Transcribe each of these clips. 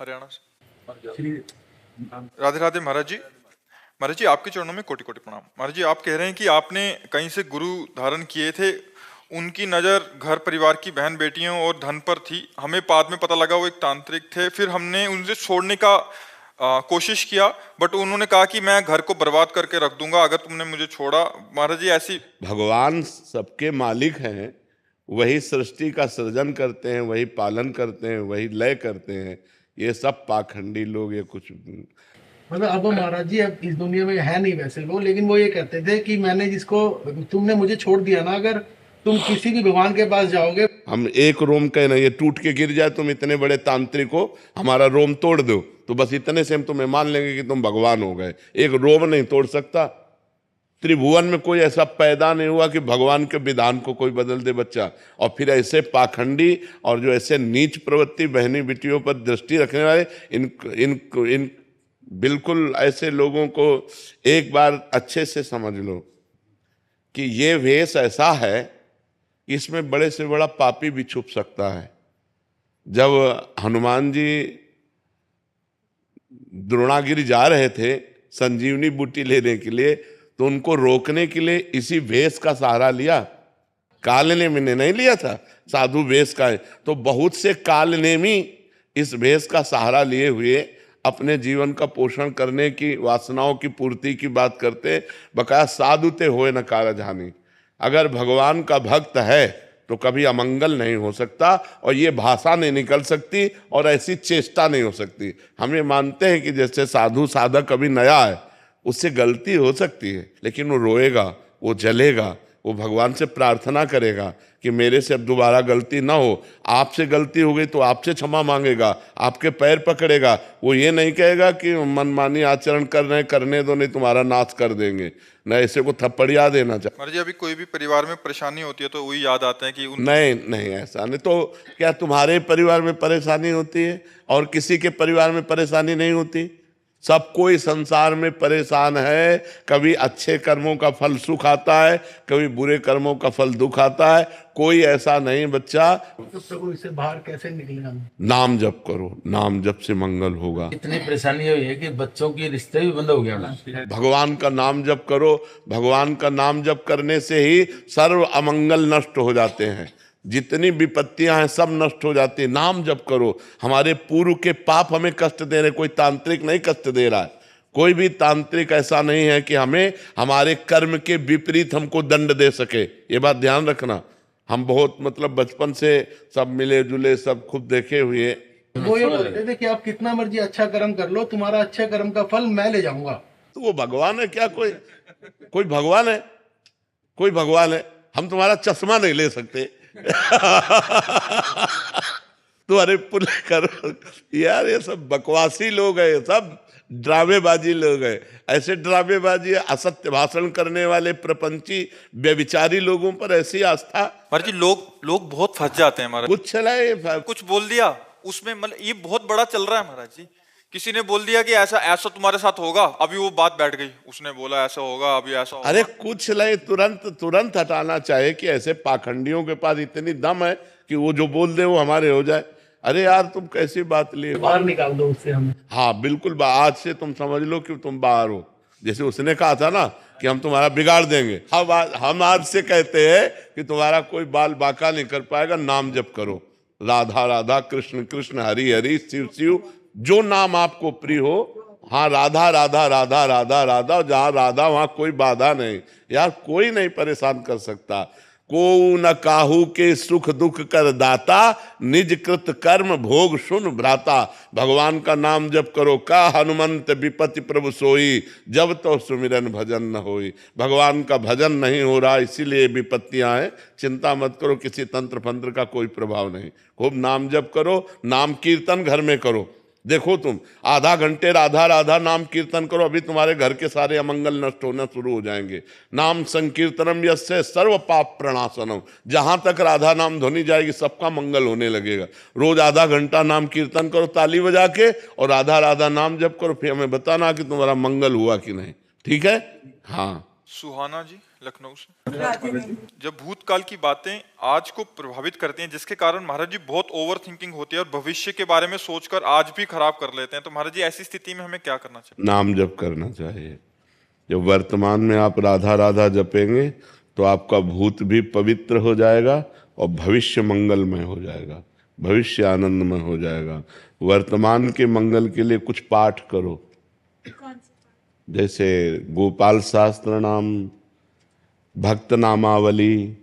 हरियाणा से। राधे राधे महाराज जी। महाराज जी, आपके चरणों में कोटि कोटि प्रणाम। महाराज जी, आप कह रहे हैं कि आपने कहीं से गुरु धारण किए थे, उनकी नज़र घर परिवार की बहन बेटियों और धन पर थी। हमें बाद में पता लगा वो एक तांत्रिक थे। फिर हमने उनसे छोड़ने का कोशिश किया, बट उन्होंने कहा कि मैं घर को बर्बाद करके रख दूंगा अगर तुमने मुझे छोड़ा। महाराज जी, ऐसी भगवान सबके मालिक हैं, वही सृष्टि का सृजन करते हैं, वही पालन करते हैं, वही लय करते हैं। ये सब पाखंडी लोग, ये कुछ मतलब अब महाराज जी अब इस दुनिया में है नहीं वैसे वो, लेकिन वो ये कहते थे कि मैंने जिसको तुमने मुझे छोड़ दिया ना, अगर तुम किसी भी भगवान के पास जाओगे, हम एक रोम का ना, ये टूट के गिर जाए, तुम इतने बड़े तांत्रिक हो, हमारा रोम तोड़ दो, तो बस इतने से हम तुम्हें मान लेंगे कि तुम भगवान हो गए। एक रोम नहीं तोड़ सकता। त्रिभुवन में कोई ऐसा पैदा नहीं हुआ कि भगवान के विधान को कोई बदल दे बच्चा। और फिर ऐसे पाखंडी और जो ऐसे नीच प्रवृत्ति बहनी बेटियों पर दृष्टि रखने वाले, इन बिल्कुल ऐसे लोगों को एक बार अच्छे से समझ लो कि ये वेश ऐसा है, इसमें बड़े से बड़ा पापी भी छुप सकता है। जब हनुमान जी द्रोणागिरी जा रहे थे संजीवनी बूटी लेने के लिए, तो उनको रोकने के लिए इसी वेश का सहारा लिया। कालनेमी ने नहीं लिया था, साधु वेश का है। तो बहुत से कालनेमी इस वेश का सहारा लिए हुए अपने जीवन का पोषण करने की, वासनाओं की पूर्ति की बात करते। बकाया साधु ते होए न कारजहानि। अगर भगवान का भक्त है तो कभी अमंगल नहीं हो सकता, और ये भाषा नहीं निकल सकती, और ऐसी चेष्टा नहीं हो सकती। हम ये मानते हैं कि जैसे साधु साधक कभी नया है, उससे गलती हो सकती है, लेकिन वो रोएगा, वो जलेगा, वो भगवान से प्रार्थना करेगा कि मेरे से अब दोबारा गलती ना हो। आपसे गलती हो गई तो आपसे क्षमा मांगेगा, आपके पैर पकड़ेगा। वो ये नहीं कहेगा कि मनमानी आचरण कर रहे हैं, करने दो नहीं तुम्हारा नाश कर देंगे, न ऐसे को थप्पड़िया देना चाहिए। महाराज जी, अभी कोई भी परिवार में परेशानी होती है तो वही याद आते हैं कि नहीं नहीं, ऐसा नहीं। तो क्या तुम्हारे परिवार में परेशानी होती है और किसी के परिवार में परेशानी नहीं होती? सब कोई संसार में परेशान है। कभी अच्छे कर्मों का फल सुख आता है, कभी बुरे कर्मों का फल दुख आता है। कोई ऐसा नहीं बच्चा। तो प्रभु इससे बाहर कैसे निकलेगा? नाम जप करो, नाम जप से मंगल होगा। इतनी परेशानी हुई है कि बच्चों के रिश्ते भी बंद हो गया। भगवान का नाम जप करो। भगवान का नाम जप करने से ही सर्व अमंगल नष्ट हो जाते हैं। जितनी विपत्तियां हैं सब नष्ट हो जाती है। नाम जप करो। हमारे पूर्व के पाप हमें कष्ट दे रहे, कोई तांत्रिक नहीं कष्ट दे रहा है। कोई भी तांत्रिक ऐसा नहीं है कि हमें हमारे कर्म के विपरीत हमको दंड दे सके। ये बात ध्यान रखना। हम बहुत मतलब बचपन से सब मिले जुले, सब खूब देखे हुए। वो ये बोलते थे कि आप कितना मर्जी अच्छा कर्म कर लो, तुम्हारा अच्छे कर्म का फल मैं ले जाऊंगा। तो वो भगवान है क्या? कोई भगवान है? कोई भगवान है? हम तुम्हारा चश्मा नहीं ले सकते। तो अरे पुण्य करो यार। ये सब बकवासी लोग हैं, सब ड्रामेबाजी लोग हैं। ऐसे ड्रामेबाजी, असत्य भाषण करने वाले प्रपंची व्यभिचारी लोगों पर ऐसी आस्था। महाराज जी, लोग बहुत फंस जाते हैं महाराज। कुछ चलाए, कुछ बोल दिया उसमें, मतलब ये बहुत बड़ा चल रहा है महाराज जी। किसी ने बोल दिया कि ऐसा ऐसा तुम्हारे साथ होगा, अभी वो बात बैठ गई। उसने बोला ऐसा होगा, अभी ऐसा होगा। अरे कुछ नहीं, तुरंत हटाना चाहिए कि ऐसे पाखंडियों के पास इतनी दम है कि वो जो बोल दे वो हमारे हो जाए। अरे यार, तुम कैसी बात लिए? बाहर निकाल दो उससे हमें। हाँ बिल्कुल, आज से तुम समझ लो कि तुम बाहर हो। जैसे उसने कहा था ना कि हम तुम्हारा बिगाड़ देंगे, हम आज से कहते हैं कि तुम्हारा कोई बाल बाका नहीं कर पाएगा। नाम जप करो, राधा राधा, कृष्ण कृष्ण, हरि हरि, शिव शिव, जो नाम आपको प्रिय हो। हाँ, राधा राधा राधा राधा राधा, जहाँ राधा वहाँ कोई बाधा नहीं। यार कोई नहीं परेशान कर सकता। को न काहू के सुख दुख कर दाता, निज कृत कर्म भोग सुन भ्राता। भगवान का नाम जप करो। का हनुमंत विपति प्रभु सोई, जब तो सुमिरन भजन न होई। भगवान का भजन नहीं हो रहा, इसीलिए विपत्तियां हैं। चिंता मत करो, किसी तंत्र फंत्र का कोई प्रभाव नहीं। खूब नाम जप करो। नाम कीर्तन घर में करो। देखो तुम आधा घंटे राधा राधा नाम कीर्तन करो, अभी तुम्हारे घर के सारे अमंगल नष्ट होना शुरू हो जाएंगे। नाम संकीर्तनम यस्य सर्व पाप प्रणाशनम। जहां तक राधा नाम ध्वनि जाएगी सबका मंगल होने लगेगा। रोज आधा घंटा नाम कीर्तन करो ताली बजा के, और राधा राधा नाम जप करो। फिर हमें बताना कि तुम्हारा मंगल हुआ कि नहीं। ठीक है? हाँ। सुहाना जी लखनऊ से। जब भूतकाल की बातें आज को प्रभावित करती हैं, जिसके कारण महाराज जी बहुत ओवर थिंकिंग होती है और भविष्य के बारे में सोचकर आज भी खराब कर लेते हैं, तो महाराज जी ऐसी स्थिति में हमें क्या करना चाहिए? नाम जप करना चाहिए। जब वर्तमान में आप राधा राधा जपेंगे तो आपका भूत भी पवित्र हो जाएगा और भविष्य मंगलमय हो जाएगा, भविष्य आनंदमय हो जाएगा। वर्तमान के मंगल के लिए कुछ पाठ करो, जैसे गोपाल शास्त्र नाम, भक्त नामावली,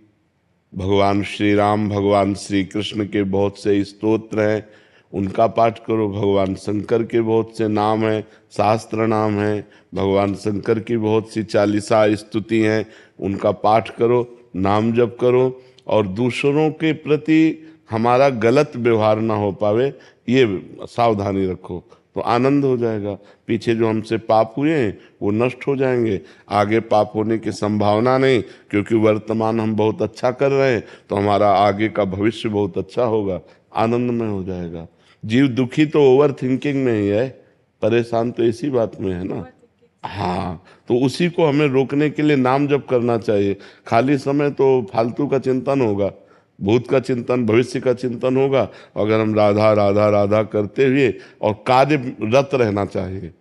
भगवान श्री राम भगवान श्री कृष्ण के बहुत से स्तोत्र हैं, उनका पाठ करो। भगवान शंकर के बहुत से नाम हैं, शास्त्र नाम हैं, भगवान शंकर की बहुत सी 40 स्तुति हैं, उनका पाठ करो, नाम जप करो। और दूसरों के प्रति हमारा गलत व्यवहार ना हो पावे, ये सावधानी रखो, तो आनंद हो जाएगा। पीछे जो हमसे पाप हुए हैं वो नष्ट हो जाएंगे, आगे पाप होने की संभावना नहीं, क्योंकि वर्तमान हम बहुत अच्छा कर रहे हैं तो हमारा आगे का भविष्य बहुत अच्छा होगा, आनंदमय हो जाएगा। जीव दुखी तो ओवर थिंकिंग में ही है, परेशान तो इसी बात में है ना। हाँ, तो उसी को हमें रोकने के लिए नाम जप करना चाहिए। खाली समय तो फालतू का चिंतन होगा, भूत का चिंतन, भविष्य का चिंतन होगा। अगर हम राधा राधा राधा करते हुए और कार्यरत रहना चाहिए,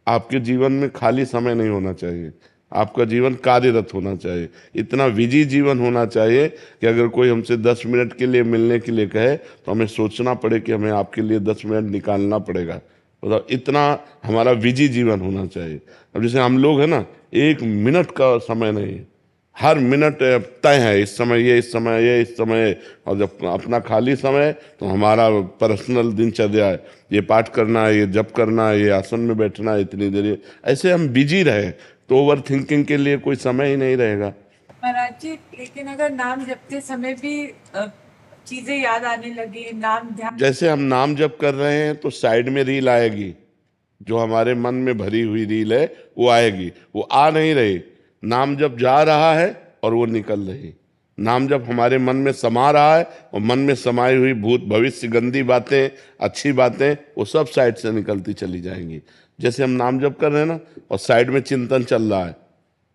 आपके जीवन में खाली समय नहीं होना चाहिए, आपका जीवन कार्यरत होना चाहिए। इतना बिजी जीवन होना चाहिए कि अगर कोई हमसे 10 मिनट के लिए मिलने के लिए कहे तो हमें सोचना पड़े कि हमें आपके लिए 10 मिनट निकालना पड़ेगा। मतलब इतना हमारा बिजी जीवन होना चाहिए। अब जैसे हम लोग हैं ना, 1 मिनट का समय नहीं, हर मिनट तय है, इस समय ये, इस समय ये, इस समय। और जब अपना खाली समय तो हमारा पर्सनल दिनचर्या है, ये पाठ करना है, ये जप करना है, ये आसन में बैठना है, इतनी देर, ऐसे हम बिजी रहे तो ओवर थिंकिंग के लिए कोई समय ही नहीं रहेगा। महाराज जी, लेकिन अगर नाम जपते समय भी चीजें याद आने लगी, नाम ध्यान, जैसे हम नाम जप कर रहे हैं तो साइड में रील आएगी, जो हमारे मन में भरी हुई रील है वो आएगी, वो आ नहीं रही। नाम जप जा रहा है और वो निकल रही। नाम जप हमारे मन में समा रहा है और मन में समाई हुई भूत भविष्य गंदी बातें, अच्छी बातें, वो सब साइड से निकलती चली जाएंगी। जैसे हम नाम जप कर रहे हैं ना और साइड में चिंतन चल रहा है,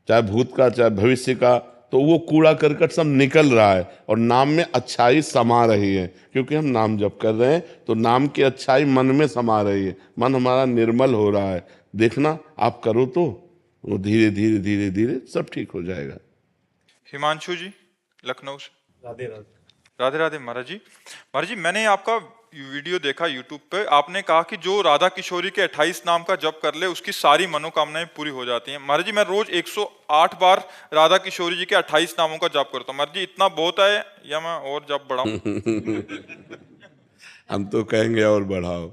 चाहे भूत का चाहे भविष्य का, तो वो कूड़ा करकट सब निकल रहा है और नाम में अच्छाई समा रही है। क्योंकि हम नाम जप कर रहे हैं तो नाम की अच्छाई मन में समा रही है, मन हमारा निर्मल हो रहा है। देखना, आप करो तो वो धीरे धीरे धीरे धीरे सब ठीक हो जाएगा। हिमांशु जी लखनऊ से। राधे राधे। राधे राधे महाराज जी। महाराज जी, मैंने आपका वीडियो देखा यूट्यूब पे, आपने कहा कि जो राधा किशोरी के 28 नाम का जप कर ले उसकी सारी मनोकामनाएं पूरी हो जाती हैं। महाराज जी, मैं रोज 108 बार राधा किशोरी जी के 28 नामों का जप करता हूँ। महाराज जी, इतना बहुत है या मैं और जप बढ़ाऊं? हम तो कहेंगे और बढ़ाओ।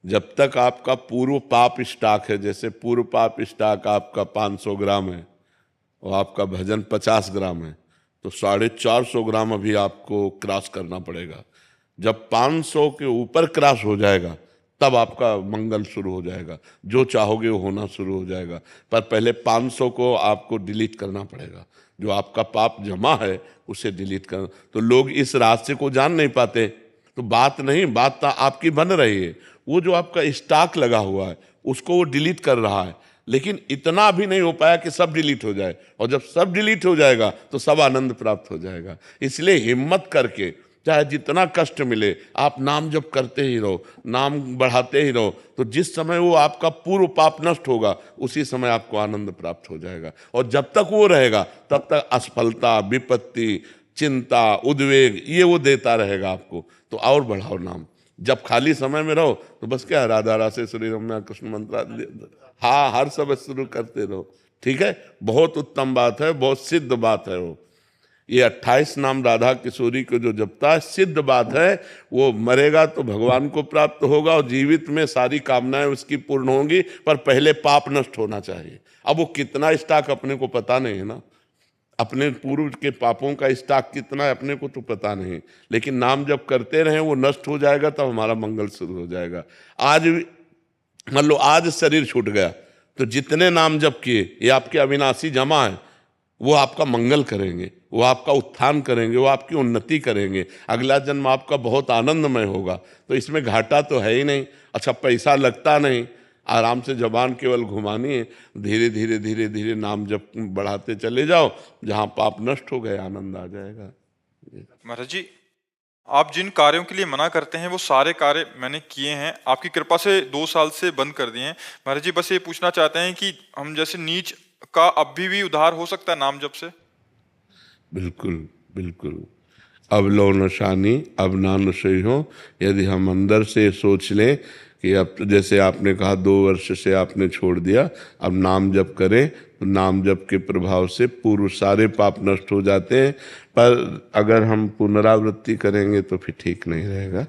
जब तक आपका पूर्व पाप स्टॉक है, जैसे पूर्व पाप स्टॉक आपका 500 ग्राम है और आपका भजन 50 ग्राम है, तो 450 ग्राम अभी आपको क्रॉस करना पड़ेगा। जब 500 के ऊपर क्रॉस हो जाएगा तब आपका मंगल शुरू हो जाएगा, जो चाहोगे वो होना शुरू हो जाएगा। पर पहले 500 को आपको डिलीट करना पड़ेगा, जो आपका पाप जमा है उसे डिलीट करना। तो लोग इस रास्ते को जान नहीं पाते, तो बात नहीं, बात तो आपकी बन रही है। वो जो आपका स्टॉक लगा हुआ है उसको वो डिलीट कर रहा है, लेकिन इतना भी नहीं हो पाया कि सब डिलीट हो जाए। और जब सब डिलीट हो जाएगा तो सब आनंद प्राप्त हो जाएगा। इसलिए हिम्मत करके, चाहे जितना कष्ट मिले, आप नाम जप करते ही रहो, नाम बढ़ाते ही रहो। तो जिस समय वो आपका पूर्व पाप नष्ट होगा उसी समय आपको आनंद प्राप्त हो जाएगा। और जब तक वो रहेगा तब तक असफलता, विपत्ति, चिंता, उद्वेग, ये वो देता रहेगा आपको। तो और बढ़ाओ नाम। जब खाली समय में रहो तो बस क्या, राधा रासे श्री रम्या कृष्ण मंत्र, हाँ, हर सब शुरू करते रहो। ठीक है, बहुत उत्तम बात है, बहुत सिद्ध बात है वो। ये 28 नाम राधा किशोरी को जो जपता है, सिद्ध बात है। वो मरेगा तो भगवान को प्राप्त होगा और जीवित में सारी कामनाएं उसकी पूर्ण होंगी, पर पहले पाप नष्ट होना चाहिए। अब वो कितना स्टॉक अपने को पता नहीं है ना, अपने पूर्व के पापों का स्टॉक कितना है अपने को तो पता नहीं, लेकिन नाम जब करते रहे वो नष्ट हो जाएगा, तब हमारा मंगल शुरू हो जाएगा। आज मान लो आज शरीर छूट गया तो जितने नाम जप किए ये आपके अविनाशी जमा है, वो आपका मंगल करेंगे, वो आपका उत्थान करेंगे, वो आपकी उन्नति करेंगे। अगला जन्म आपका बहुत आनंदमय होगा। तो इसमें घाटा तो है ही नहीं। अच्छा, पैसा लगता नहीं, आराम से जबान केवल घुमानी है, धीरे धीरे धीरे धीरे नाम जप बढ़ाते चले जाओ, जहाँ पाप नष्ट हो गए आनंद आ जाएगा। महाराज जी, आप जिन कार्यों के लिए मना करते हैं वो सारे कार्य मैंने किए हैं, आपकी कृपा से 2 साल से बंद कर दिए हैं। महाराज जी बस ये पूछना चाहते हैं कि हम जैसे नीच का अभी भी उद्धार हो सकता है नाम जप से? बिल्कुल बिल्कुल। अब लो नशानी अब ना नशे हो। यदि हम अंदर से सोच लें कि अब तो जैसे आपने कहा 2 वर्ष से आपने छोड़ दिया, अब नाम जप करें तो नाम जप के प्रभाव से पूर्व सारे पाप नष्ट हो जाते हैं। पर अगर हम पुनरावृत्ति करेंगे तो फिर ठीक नहीं रहेगा।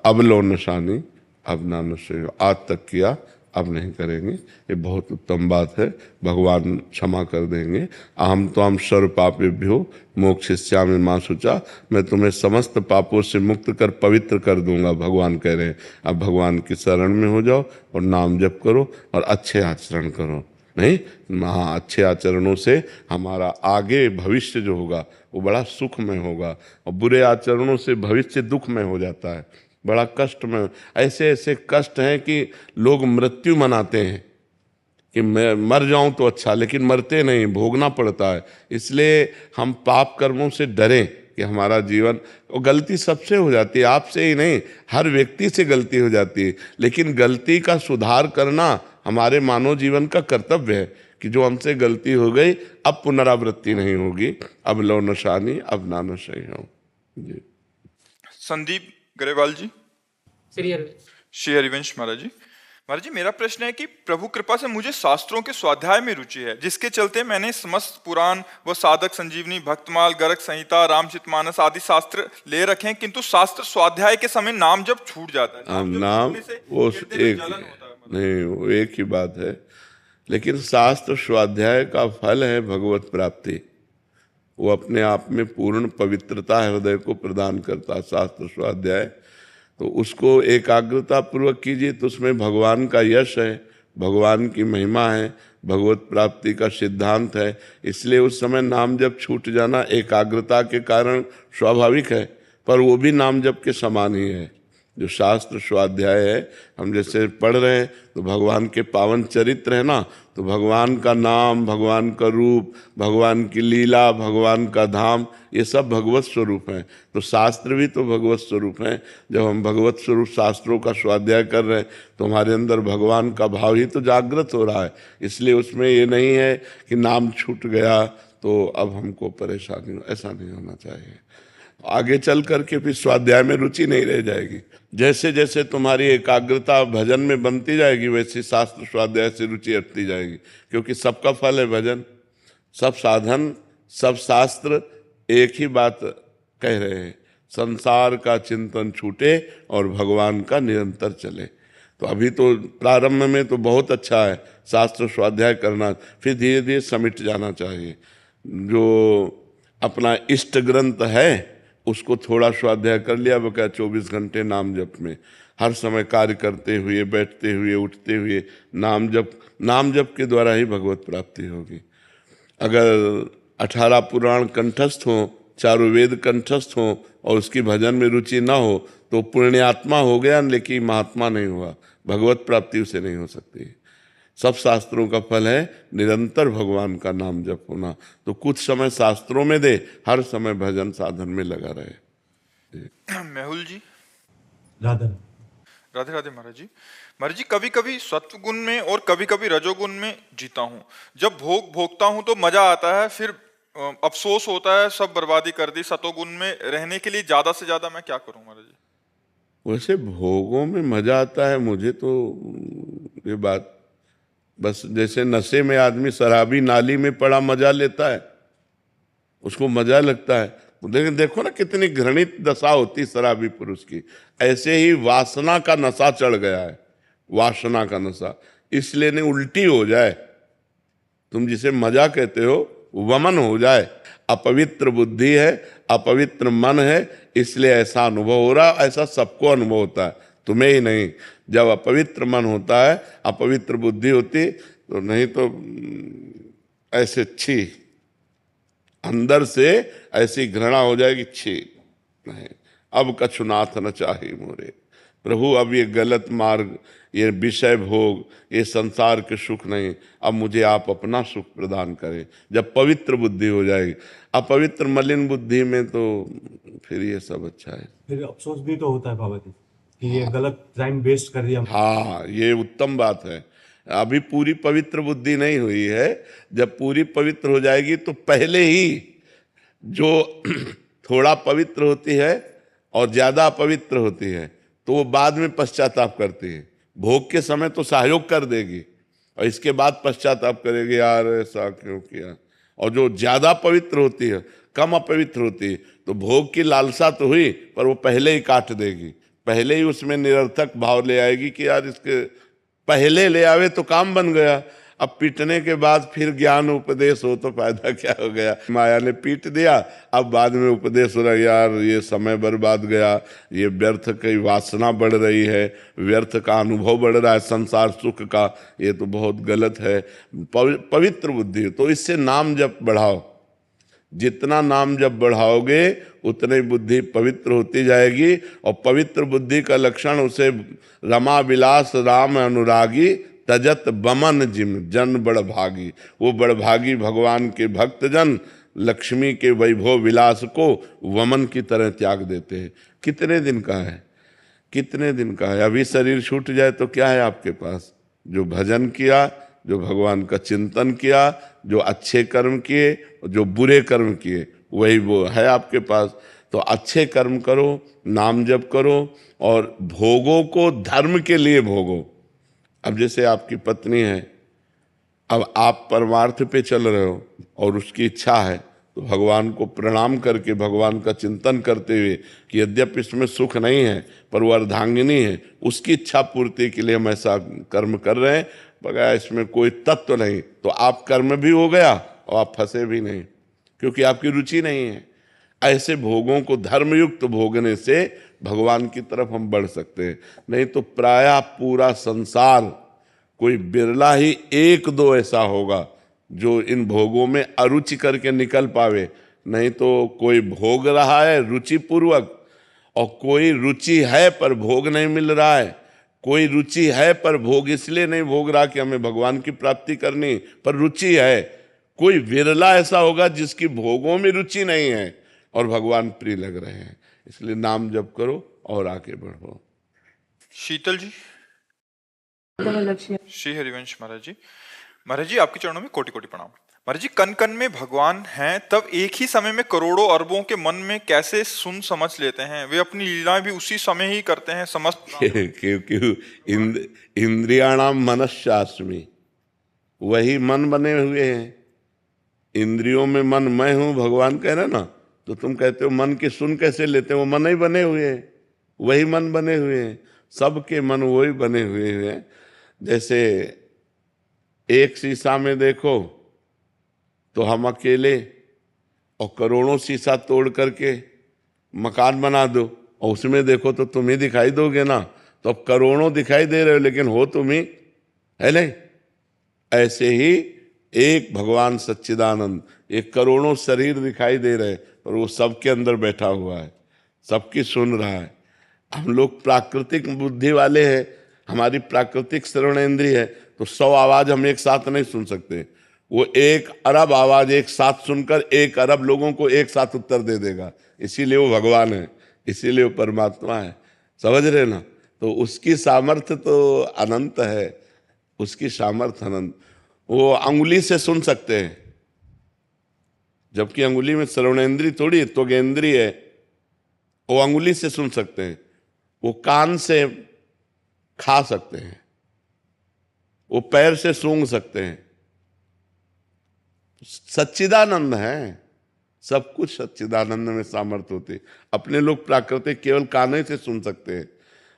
अब लो नशानी अब ना नशे हो, आज तक किया अब नहीं करेंगे, ये बहुत उत्तम बात है, भगवान क्षमा कर देंगे। अहम तो हम सर्व पापेभ्यो मोक्षयिष्यामि मा शुचा, मैं तुम्हें समस्त पापों से मुक्त कर पवित्र कर दूंगा, भगवान कह रहे हैं। अब भगवान की शरण में हो जाओ और नाम जप करो और अच्छे आचरण करो। नहीं, हाँ, अच्छे आचरणों से हमारा आगे भविष्य जो होगा वो बड़ा सुखमय होगा, और बुरे आचरणों से भविष्य दुखमय हो जाता है, बड़ा कष्ट में। ऐसे ऐसे कष्ट हैं कि लोग मृत्यु मनाते हैं कि मैं मर जाऊं तो अच्छा, लेकिन मरते नहीं, भोगना पड़ता है। इसलिए हम पाप कर्मों से डरें कि हमारा जीवन, और गलती सबसे हो जाती है, आपसे ही नहीं, हर व्यक्ति से गलती हो जाती है, लेकिन गलती का सुधार करना हमारे मानव जीवन का कर्तव्य है कि जो हमसे गलती हो गई अब पुनरावृत्ति नहीं होगी। अब लो नशानी अब ना नशे हो। जी। संदीप ग्रेवाल जी। श्री हरिवंश महाराज जी। महाराज जी मेरा प्रश्न है कि प्रभु कृपा से मुझे शास्त्रों के स्वाध्याय में रुचि है, जिसके चलते मैंने समस्त पुराण व साधक संजीवनी, भक्तमाल, गर्ग संहिता, रामचरितमानस आदि शास्त्र ले रखे हैं, किंतु शास्त्र स्वाध्याय के समय नाम जब छूट जाता है। नाम वो एक नहीं, वो एक ही बात है, लेकिन शास्त्र स्वाध्याय का फल है भगवत प्राप्ति। वो अपने आप में पूर्ण पवित्रता हृदय को प्रदान करता है शास्त्र स्वाध्याय। तो उसको एकाग्रता पूर्वक कीजिए तो उसमें भगवान का यश है, भगवान की महिमा है, भगवत प्राप्ति का सिद्धांत है। इसलिए उस समय नाम जप छूट जाना एकाग्रता के कारण स्वाभाविक है, पर वो भी नाम जप के समान ही है। जो शास्त्र स्वाध्याय है, हम जैसे पढ़ रहे हैं तो भगवान के पावन चरित्र है ना, तो भगवान का नाम, भगवान का रूप, भगवान की लीला, भगवान का धाम, ये सब भगवत स्वरूप हैं। तो शास्त्र भी तो भगवत स्वरूप हैं। जब हम भगवत स्वरूप शास्त्रों का स्वाध्याय कर रहे हैं तो हमारे अंदर भगवान का भाव ही तो जागृत हो रहा है। इसलिए उसमें ये नहीं है कि नाम छूट गया तो अब हमको परेशानी हो, ऐसा नहीं होना चाहिए। आगे चल करके फिर स्वाध्याय में रुचि नहीं रह जाएगी। जैसे जैसे तुम्हारी एकाग्रता भजन में बनती जाएगी वैसे शास्त्र स्वाध्याय से रुचि हटती जाएगी, क्योंकि सबका फल है भजन। सब साधन, सब शास्त्र एक ही बात कह रहे हैं, संसार का चिंतन छूटे और भगवान का निरंतर चले। तो अभी तो प्रारंभ में तो बहुत अच्छा है शास्त्र स्वाध्याय करना, फिर धीरे धीरे समिट जाना चाहिए। जो अपना इष्ट ग्रंथ है उसको थोड़ा स्वाध्याय कर लिया, वो क्या 24 घंटे नाम जप में हर समय कार्य करते हुए, बैठते हुए, उठते हुए नाम जप के द्वारा ही भगवत प्राप्ति होगी। अगर 18 पुराण कंठस्थ हो, चारों वेद कंठस्थ हो और उसकी भजन में रुचि ना हो तो पुण्यात्मा हो गया, लेकिन महात्मा नहीं हुआ, भगवत प्राप्ति उसे नहीं हो सकती। सब शास्त्रों का फल है निरंतर भगवान का नाम जप होना। तो कुछ समय शास्त्रों में दे, हर समय भजन साधन में लगा रहे। मेहुल जी। राधे राधे महाराज जी। महाराज जी कभी कभी सत्व गुण में और कभी कभी रजोगुण में जीता हूँ। जब भोगता हूँ तो मजा आता है, फिर अफसोस होता है सब बर्बादी कर दी। सतोगुण में रहने के लिए ज्यादा से ज्यादा मैं क्या करूँ महाराज जी? वैसे भोगों में मजा आता है, मुझे तो ये बात बस जैसे नशे में आदमी शराबी नाली में पड़ा मजा लेता है, उसको मजा लगता है। लेकिन देखो ना कितनी घृणित दशा होती शराबी पुरुष की। ऐसे ही वासना का नशा चढ़ गया है, वासना का नशा, इसलिए नहीं उल्टी हो जाए, तुम जिसे मजा कहते हो वमन हो जाए। अपवित्र बुद्धि है, अपवित्र मन है, इसलिए ऐसा अनुभव हो रहा। ऐसा सबको अनुभव होता है, तुम्हें ही नहीं। जब अपवित्र मन होता है, अपवित्र बुद्धि होती तो नहीं तो ऐसे छी, अंदर से ऐसी घृणा हो जाएगी, छी नहीं अब कछु नाथ न चाहे मोरे। प्रभु अब ये गलत मार्ग, ये विषय भोग, ये संसार के सुख नहीं, अब मुझे आप अपना सुख प्रदान करें। जब पवित्र बुद्धि हो जाएगी, अपवित्र मलिन बुद्धि में तो फिर ये सब अच्छा है। फिर अफसोस भी तो होता है बाबा जी कि ये गलत टाइम वेस्ट कर दिया। हाँ, ये उत्तम बात है। अभी पूरी पवित्र बुद्धि नहीं हुई है। जब पूरी पवित्र हो जाएगी तो पहले ही जो थोड़ा पवित्र होती है और ज्यादा अपवित्र होती है तो वो बाद में पश्चाताप करती है। भोग के समय तो सहयोग कर देगी और इसके बाद पश्चाताप करेगी, यार ऐसा क्यों किया। और जो ज्यादा पवित्र होती है, कम अपवित्र होती है, तो भोग की लालसा तो हुई पर वो पहले ही काट देगी, पहले ही उसमें निरर्थक भाव ले आएगी कि यार इसके पहले ले आवे तो काम बन गया। अब पीटने के बाद फिर ज्ञान उपदेश हो तो फायदा क्या हो गया। माया ने पीट दिया, अब बाद में उपदेश हो रहा, यार ये समय बर्बाद गया, ये व्यर्थ की वासना बढ़ रही है, व्यर्थ का अनुभव बढ़ रहा है संसार सुख का, ये तो बहुत गलत है। पवित्र बुद्धि तो इससे नाम जप बढ़ाओ, जितना नाम जप बढ़ाओगे उतनी बुद्धि पवित्र होती जाएगी। और पवित्र बुद्धि का लक्षण उसे रमा विलास राम अनुरागी तजत बमन जिम जन बड़भागी। वो बड़भागी भगवान के भक्तजन लक्ष्मी के वैभव विलास को वमन की तरह त्याग देते हैं। कितने दिन का है, कितने दिन का है। अभी शरीर छूट जाए तो क्या है आपके पास? जो भजन किया, जो भगवान का चिंतन किया, जो अच्छे कर्म किए, जो बुरे कर्म किए, वही वो है आपके पास। तो अच्छे कर्म करो, नाम जप करो और भोगों को धर्म के लिए भोगो। अब जैसे आपकी पत्नी है, अब आप परमार्थ पे चल रहे हो और उसकी इच्छा है तो भगवान को प्रणाम करके, भगवान का चिंतन करते हुए कि यद्यपि इसमें सुख नहीं है पर वो अर्धांगिनी है, उसकी इच्छा पूर्ति के लिए हम ऐसा कर्म कर रहे हैं, बगैर इसमें कोई तत्व नहीं, तो आप कर्म भी हो गया और आप फंसे भी नहीं, क्योंकि आपकी रुचि नहीं है। ऐसे भोगों को धर्मयुक्त भोगने से भगवान की तरफ हम बढ़ सकते हैं। नहीं तो प्रायः पूरा संसार, कोई बिरला ही एक दो ऐसा होगा जो इन भोगों में अरुचि करके निकल पावे। नहीं तो कोई भोग रहा है रुचि पूर्वक और कोई रुचि है पर भोग नहीं मिल रहा है। कोई रुचि है पर भोग इसलिए नहीं भोग रहा कि हमें भगवान की प्राप्ति करनी, पर रुचि है। कोई विरला ऐसा होगा जिसकी भोगों में रुचि नहीं है और भगवान प्रिय लग रहे हैं। इसलिए नाम जप करो और आगे बढ़ो। शीतल जी। श्री हरिवंश महाराज जी। महाराज जी, आपके चरणों में कोटि कोटि प्रणाम। महाराज जी, कन कन में भगवान हैं, तब एक ही समय में करोड़ों अरबों के मन में कैसे सुन समझ लेते हैं? वे अपनी लीलाएं भी उसी समय ही करते हैं समस्त। क्योंकि इंद्रियाणाम मनश्चास्मि, वही मन बने हुए हैं। इंद्रियों में मन मैं हूं, भगवान कह रहे ना, तो तुम कहते हो मन की सुन कैसे लेते हो? मन ही बने हुए हैं, वही मन बने हुए हैं, सबके मन वही बने हुए हैं। जैसे एक शीशा में देखो तो हम अकेले, और करोड़ों शीशा तोड़ करके मकान बना दो और उसमें देखो तो तुम ही दिखाई दोगे ना। तो अब करोड़ों दिखाई दे रहे हो लेकिन हो तुम ही, है नहीं? ऐसे ही एक भगवान सच्चिदानंद, एक करोड़ों शरीर दिखाई दे रहे पर वो सबके अंदर बैठा हुआ है, सबकी सुन रहा है। हम लोग प्राकृतिक बुद्धि वाले हैं, हमारी प्राकृतिक श्रवण इंद्रिय है, तो 100 आवाज हम एक साथ नहीं सुन सकते। वो 1 अरब आवाज एक साथ सुनकर 1 अरब लोगों को एक साथ उत्तर दे देगा। इसीलिए वो भगवान है, इसीलिए वो परमात्मा है। समझ रहे ना? तो उसकी सामर्थ्य तो अनंत है, उसकी सामर्थ्य अनंत। वो अंगुली से सुन सकते हैं, जबकि अंगुली में श्रवणेंद्रिय थोड़ी त्वगेंद्रिय है, वो अंगुली से सुन सकते हैं। वो कान से खा सकते हैं, वो पैर से सूंघ सकते हैं। सच्चिदानंद है, सब कुछ सच्चिदानंद में सामर्थ्य होती। अपने लोग प्राकृतिक केवल कान से सुन सकते हैं,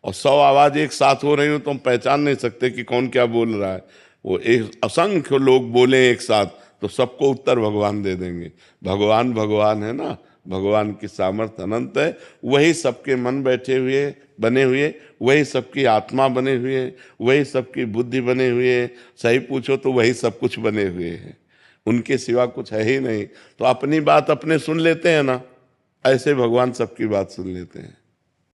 और 100 आवाज एक साथ हो रही हो तो हम पहचान नहीं सकते कि कौन क्या बोल रहा है। वो एक असंख्य लोग बोले एक साथ तो सबको उत्तर भगवान दे देंगे। भगवान भगवान है ना, भगवान की सामर्थ्य अनंत है। वही सबके मन बैठे हुए बने हुए, वही सबकी आत्मा बने हुए, वही सबकी बुद्धि बने हुए। सही पूछो तो वही सब कुछ बने हुए हैं, उनके सिवा कुछ है ही नहीं। तो अपनी बात अपने सुन लेते हैं ना, ऐसे भगवान सबकी बात सुन लेते हैं।